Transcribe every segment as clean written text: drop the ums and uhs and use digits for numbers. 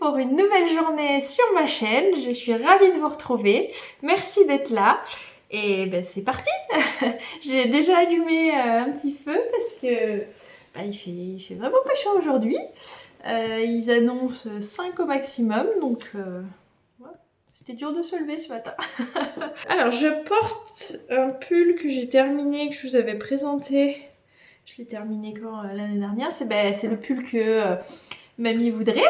pour une nouvelle journée sur ma chaîne. Je suis ravie de vous retrouver. Merci d'être là. Et ben, c'est parti. J'ai déjà allumé un petit feu parce que il fait vraiment pas chaud aujourd'hui. Ils annoncent 5 au maximum, donc ouais, c'était dur de se lever ce matin. Alors je porte un pull que j'ai terminé, que je vous avais présenté. Je l'ai terminé quand l'année dernière. C'est le pull que mamie voudrait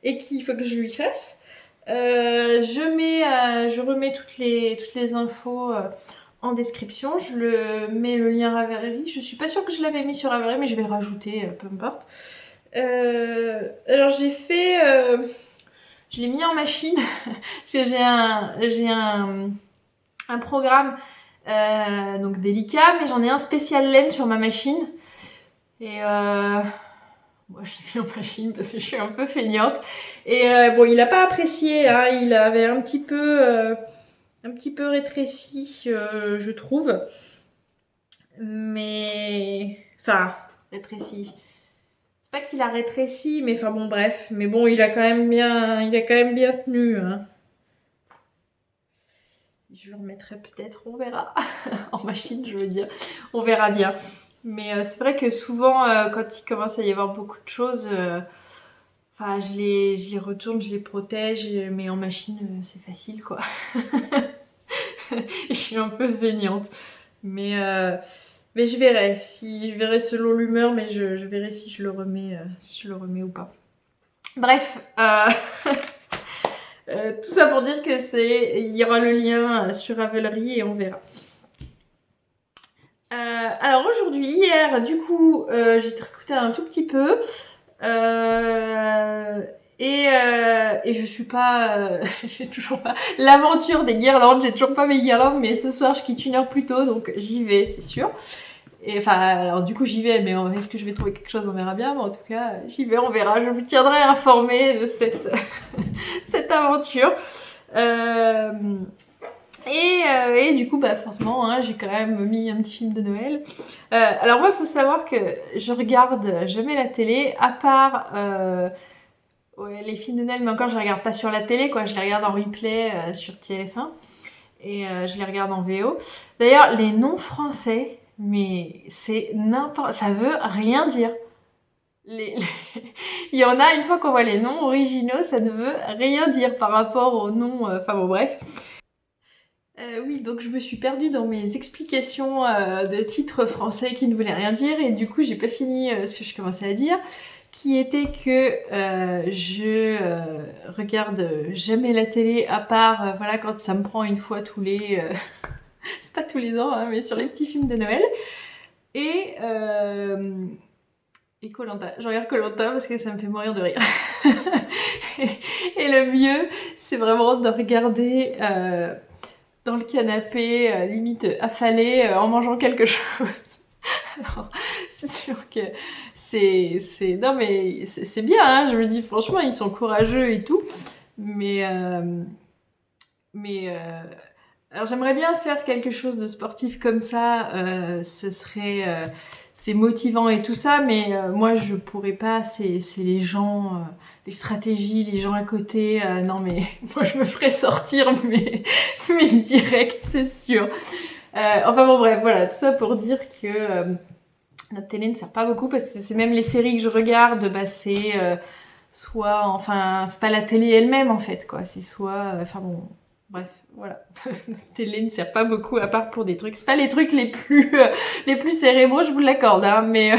et qu'il faut que je lui fasse. Je remets toutes les infos en description. Je mets le lien Ravelry. Je suis pas sûre que je l'avais mis sur Ravelry, mais je vais le rajouter, peu importe. Alors j'ai fait... je l'ai mis en machine parce que j'ai un programme donc délicat, mais j'en ai un spécial laine sur ma machine. Et moi je l'ai mis en machine parce que je suis un peu feignante. Et bon, il n'a pas apprécié, hein, il avait un petit peu rétréci, je trouve. Mais... Enfin, rétréci. C'est pas qu'il a rétréci, mais enfin bon, bref. Mais bon, il a quand même bien tenu, hein. Je le remettrai peut-être, on verra. En machine, je veux dire. On verra bien. Mais c'est vrai que souvent, quand il commence à y avoir beaucoup de choses, enfin, je les retourne, je les protège, mais en machine, c'est facile, quoi. Je suis un peu feignante. Mais je verrai, je verrai selon l'humeur, mais je verrai si je le remets ou pas. Bref, tout ça pour dire que il y aura le lien sur Ravelry et on verra. Alors aujourd'hui, hier, du coup, j'ai tricoté un tout petit peu. Et je suis pas... j'ai toujours pas l'aventure des guirlandes, j'ai toujours pas mes guirlandes, mais ce soir je quitte 1 heure plus tôt, donc j'y vais, c'est sûr. Et enfin, alors du coup j'y vais, mais est-ce que je vais trouver quelque chose, on verra bien, mais en tout cas, j'y vais, on verra. Je vous tiendrai informée de cette, cette aventure. Et du coup, forcément, hein, j'ai quand même mis un petit film de Noël. Alors moi, il faut savoir que je regarde jamais la télé, à part ouais, les films de Noël, mais encore, je les regarde pas sur la télé, quoi. Je les regarde en replay sur TF1 et je les regarde en VO. D'ailleurs, les noms français, mais c'est n'importe... Ça veut rien dire. Il y en a, une fois qu'on voit les noms originaux, ça ne veut rien dire par rapport aux noms... Enfin bon, bref. Oui, donc je me suis perdue dans mes explications de titres français qui ne voulaient rien dire et du coup j'ai pas fini ce que je commençais à dire, qui était que je regarde jamais la télé à part voilà, quand ça me prend une fois tous les... c'est pas tous les ans, hein, mais sur les petits films de Noël. Et Koh-Lanta. Je regarde Koh-Lanta parce que ça me fait mourir de rire. et le mieux, c'est vraiment de regarder... dans le canapé, limite affalée, en mangeant quelque chose. Alors, c'est sûr que non mais c'est bien, hein, je me dis franchement, ils sont courageux et tout, mais alors j'aimerais bien faire quelque chose de sportif comme ça, ce serait... c'est motivant et tout ça, mais moi je pourrais pas, c'est les gens, les stratégies, les gens à côté, non mais moi je me ferais sortir, mais direct, c'est sûr. Enfin bon bref, voilà, tout ça pour dire que notre télé ne sert pas beaucoup, parce que c'est même les séries que je regarde, c'est soit, enfin, c'est pas la télé elle-même en fait, quoi, c'est soit, enfin bon, bref. Voilà, notre télé ne sert pas beaucoup à part pour des trucs. C'est pas les trucs les plus cérébraux, je vous l'accorde, hein, mais...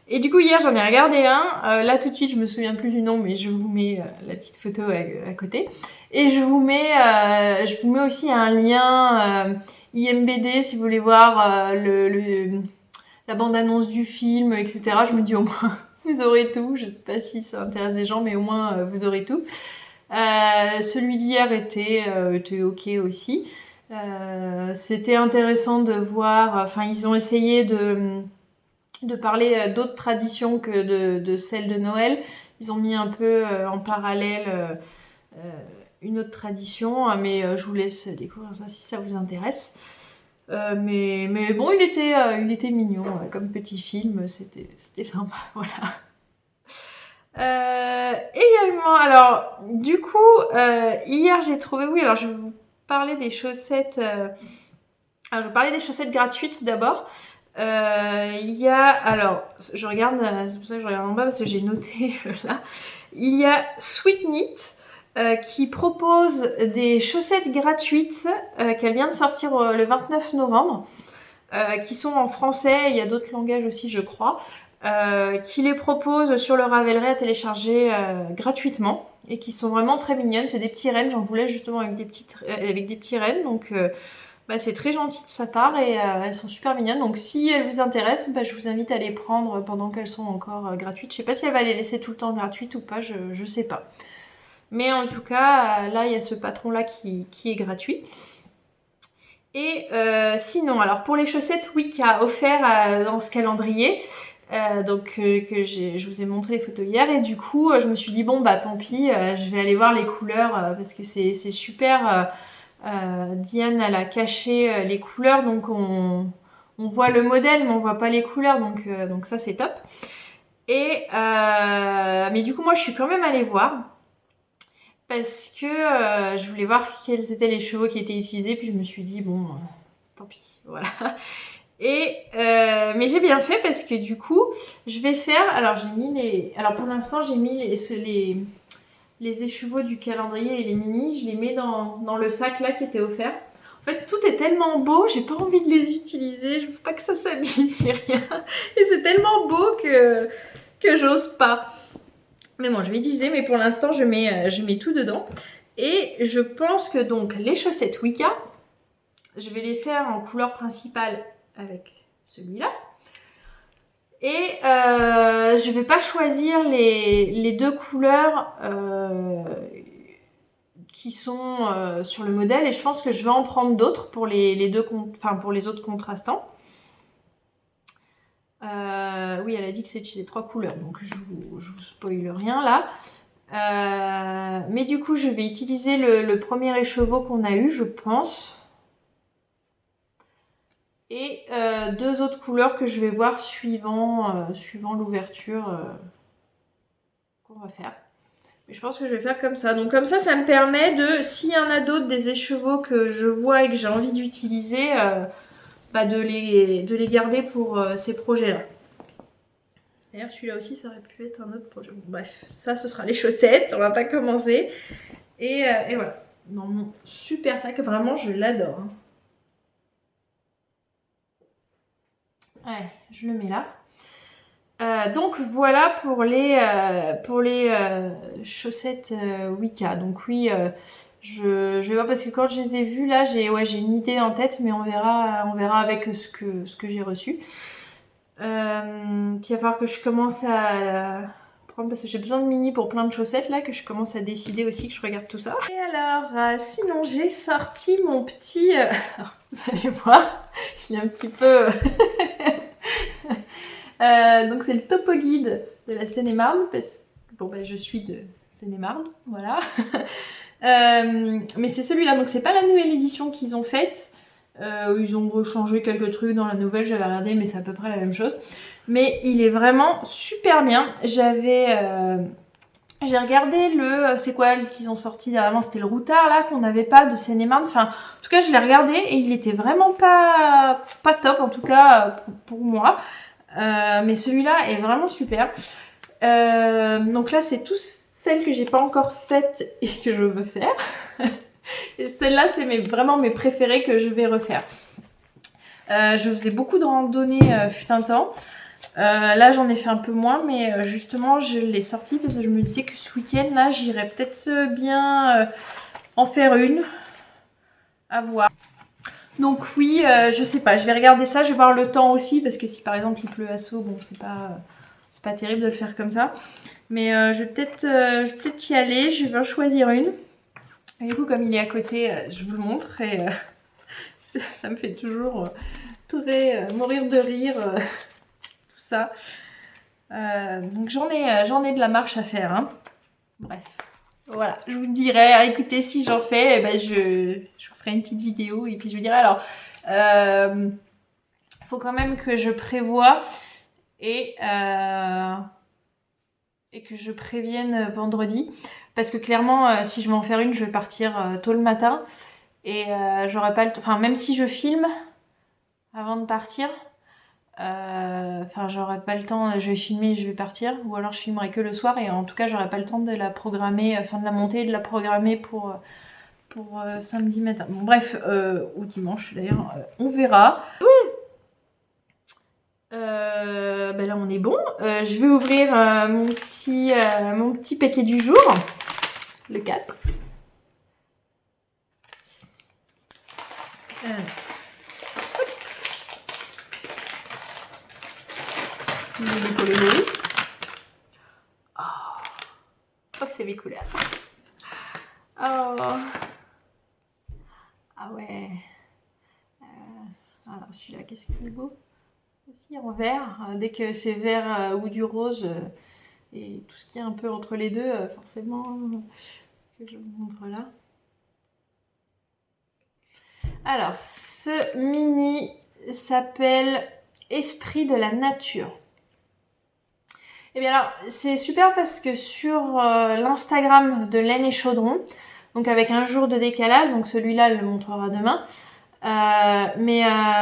Et du coup, hier, j'en ai regardé un. Là, tout de suite, je me souviens plus du nom, mais je vous mets la petite photo à côté. Et je vous mets aussi un lien IMBD si vous voulez voir la bande-annonce du film, etc. Je me dis au moins, vous aurez tout. Je sais pas si ça intéresse des gens, mais au moins, vous aurez tout. Celui d'hier était ok aussi. C'était intéressant de voir, enfin ils ont essayé de parler d'autres traditions que de celles de Noël. Ils ont mis un peu en parallèle une autre tradition, mais je vous laisse découvrir ça si ça vous intéresse. Mais bon, il était mignon comme petit film, c'était sympa, voilà. Également, alors, du coup, hier j'ai trouvé, oui, alors je vais vous parler des chaussettes. Alors, je vais parler des chaussettes gratuites d'abord. Il y a, alors, je regarde, c'est pour ça que je regarde en bas parce que j'ai noté là. Il y a Sweet Knit qui propose des chaussettes gratuites qu'elle vient de sortir le 29 novembre, qui sont en français, il y a d'autres langages aussi, je crois. Qui les propose sur le Ravelry à télécharger gratuitement et qui sont vraiment très mignonnes. C'est des petits rennes, j'en voulais justement avec des petits rennes, donc bah, c'est très gentil de sa part et elles sont super mignonnes. Donc si elles vous intéressent, bah, je vous invite à les prendre pendant qu'elles sont encore gratuites. Je sais pas si elle va les laisser tout le temps gratuites ou pas, je sais pas. Mais en tout cas, là il y a ce patron là qui est gratuit. Et sinon, alors pour les chaussettes, oui, qui a offert dans ce calendrier, que je vous ai montré les photos hier, et du coup je me suis dit bon bah tant pis, je vais aller voir les couleurs parce que c'est super. Diane elle a caché les couleurs, donc on voit le modèle mais on voit pas les couleurs, donc ça c'est top. Et mais du coup moi je suis quand même allée voir parce que je voulais voir quels étaient les chevaux qui étaient utilisés, puis je me suis dit bon tant pis, voilà. Et mais j'ai bien fait parce que du coup je vais faire, alors j'ai mis les, alors pour l'instant j'ai mis les écheveaux du calendrier et les mini, je les mets dans le sac là qui était offert. En fait tout est tellement beau, j'ai pas envie de les utiliser, je veux pas que ça s'abîme ni rien, et c'est tellement beau que j'ose pas. Mais bon, je vais utiliser, mais pour l'instant je mets tout dedans. Et je pense que donc les chaussettes Wicca, je vais les faire en couleur principale avec celui-là. Et je vais pas choisir les deux couleurs qui sont sur le modèle, et je pense que je vais en prendre d'autres pour pour les autres contrastants. Oui, elle a dit que c'est utilisé 3 couleurs, donc je vous spoil rien là. Mais du coup, je vais utiliser le premier écheveau qu'on a eu, je pense. Et deux autres couleurs que je vais voir suivant l'ouverture qu'on va faire. Mais je pense que je vais faire comme ça. Donc comme ça me permet de, s'il y en a d'autres, des écheveaux que je vois et que j'ai envie d'utiliser, de les garder pour ces projets-là. D'ailleurs, celui-là aussi, ça aurait pu être un autre projet. Bon, bref, ça, ce sera les chaussettes. On va pas commencer. Et voilà. Dans mon super sac, vraiment, je l'adore. Allez, je le mets là. Donc voilà pour les chaussettes Wicca. Donc oui, je vais voir parce que quand je les ai vues là, j'ai une idée en tête, mais on verra avec ce que j'ai reçu. Puis il va falloir que je commence à prendre parce que j'ai besoin de mini pour plein de chaussettes là, que je commence à décider aussi, que je regarde tout ça. Et alors, sinon j'ai sorti mon petit... vous allez voir, il est un petit peu... donc c'est le topo guide de la Seine-et-Marne, parce que bon, je suis de Seine-et-Marne, voilà. Mais c'est celui-là, donc c'est pas la nouvelle édition qu'ils ont faite. Ils ont rechangé quelques trucs dans la nouvelle, j'avais regardé, mais c'est à peu près la même chose. Mais il est vraiment super bien. J'ai regardé c'est quoi qu'ils ont sorti dernièrement, c'était le Routard là qu'on n'avait pas de Seine-et-Marne. Enfin, en tout cas, je l'ai regardé et il était vraiment pas top, en tout cas pour moi. Mais celui-là est vraiment super. Donc là, c'est tous celles que j'ai pas encore faites et que je veux faire. Et celle-là, c'est vraiment mes préférées que je vais refaire. Je faisais beaucoup de randonnées fut un temps. Là, j'en ai fait un peu moins, mais justement, je l'ai sortie parce que je me disais que ce week-end, là, j'irais peut-être bien en faire une. À voir. Donc oui, je sais pas, je vais regarder ça, je vais voir le temps aussi, parce que si par exemple il pleut à Sceaux, bon, c'est pas terrible de le faire comme ça. Mais je vais peut-être y aller, je vais en choisir une. Et du coup, comme il est à côté, je vous le montre et ça me fait toujours mourir de rire, tout ça. Donc j'en ai de la marche à faire, hein. Bref, voilà, je vous dirai, écoutez, si j'en fais, je vous ferai une petite vidéo et puis je vous dirai. Alors, faut quand même que je prévoie et et que je prévienne vendredi. Parce que clairement, si je vais en faire une, je vais partir tôt le matin. Et j'aurai pas le temps. Enfin, même si je filme avant de partir, j'aurai pas le temps. Je vais filmer, je vais partir. Ou alors je filmerai que le soir. Et en tout cas, j'aurai pas le temps de la programmer, de la monter et de la programmer pour samedi matin. Bon, bref, ou dimanche d'ailleurs, on verra. Là on est bon. Je vais ouvrir mon petit paquet du jour, le 4. Les coloris. Oh, c'est mes couleurs. Oh. Ah ouais. Alors celui-là, qu'est-ce qu'il est beau. Aussi en vert, dès que c'est vert ou du rose et tout ce qui est un peu entre les deux, forcément que je vous montre là. Alors ce mini s'appelle Esprit de la nature. Et bien alors c'est super parce que sur l'Instagram de Laine et Chaudron, donc avec un jour de décalage, donc celui-là elle le montrera demain.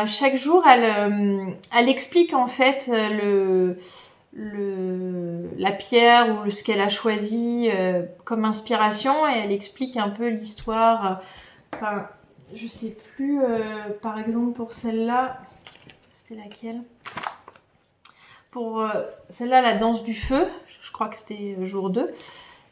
Chaque jour, elle explique en fait la pierre ou ce qu'elle a choisi comme inspiration et elle explique un peu l'histoire. Enfin, je sais plus, par exemple pour celle-là, c'était laquelle? Pour celle-là, la danse du feu, je crois que c'était jour 2.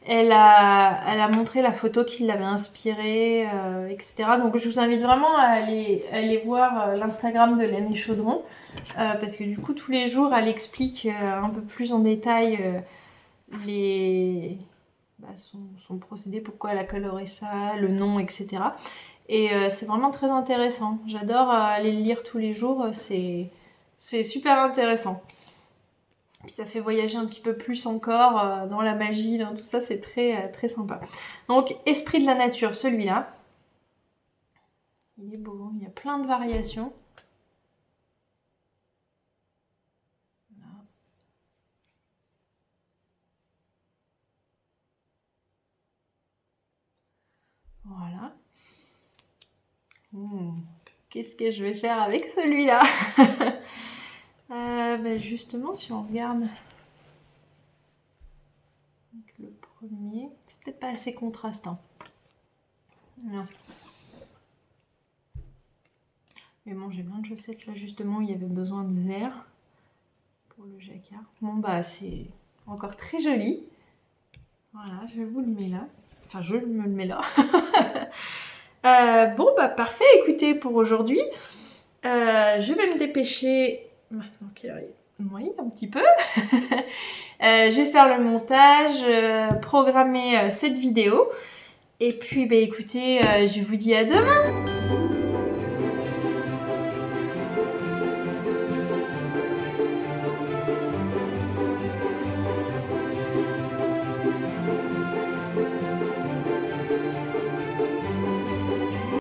Elle a montré la photo qui l'avait inspirée, etc. Donc je vous invite vraiment à aller voir l'Instagram de Laine et Chaudron parce que du coup tous les jours elle explique un peu plus en détail son procédé, pourquoi elle a coloré ça, le nom, etc. Et c'est vraiment très intéressant. J'adore aller le lire tous les jours, c'est super intéressant. Puis ça fait voyager un petit peu plus encore dans la magie, dans tout ça, c'est très, très sympa. Donc, Esprit de la nature, celui-là. Il est beau, il y a plein de variations. Voilà. Qu'est-ce que je vais faire avec celui-là? Justement, si on regarde le premier, c'est peut-être pas assez contrastant. Non. Mais bon, j'ai plein de chaussettes là justement où il y avait besoin de vert pour le jacquard. Bon bah c'est encore très joli. Voilà, je vous le mets là. Enfin, je me le mets là. Bon bah parfait, écoutez pour aujourd'hui. Je vais me dépêcher. Maintenant qu'il arrive. Oui, un petit peu. Je vais faire le montage, programmer cette vidéo. Et puis, écoutez, je vous dis à demain.